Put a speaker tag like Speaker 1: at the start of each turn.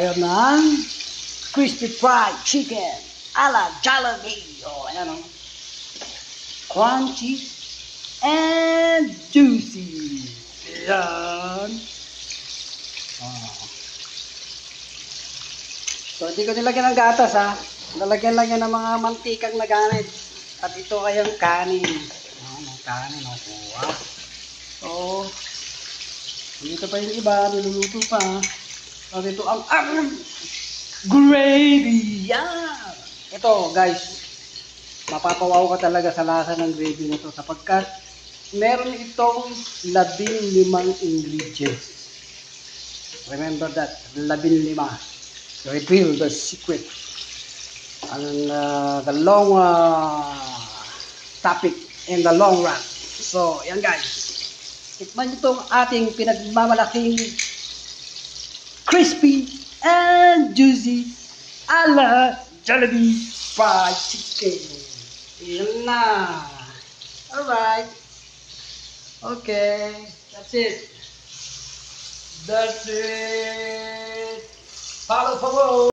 Speaker 1: tayo ng crispy fried chicken a la Jollibee. O, ayan o. Crunchy and juicy. Ayan. So, hindi ko nilagyan ng gatas ha. Nalagyan lang yan ng mga mantikang na gamit. At ito ay ang kanin. Kanin o. Wow. So, dito pa yung iba. Niluluto pa. At ito ang gravy. Yan. Ito guys. Mapapawaw ka talaga sa lasa ng gravy nito sapagkat meron itong 15 ingredients. Remember that, 15. Reveal the secret and the long topic in the long run. So, yan guys. Tikman nyo itong ating pinagmamalaking crispy and juicy a la Jollibee fried chicken. Yan na. Alright. Okay. That's it. That's it. Follow.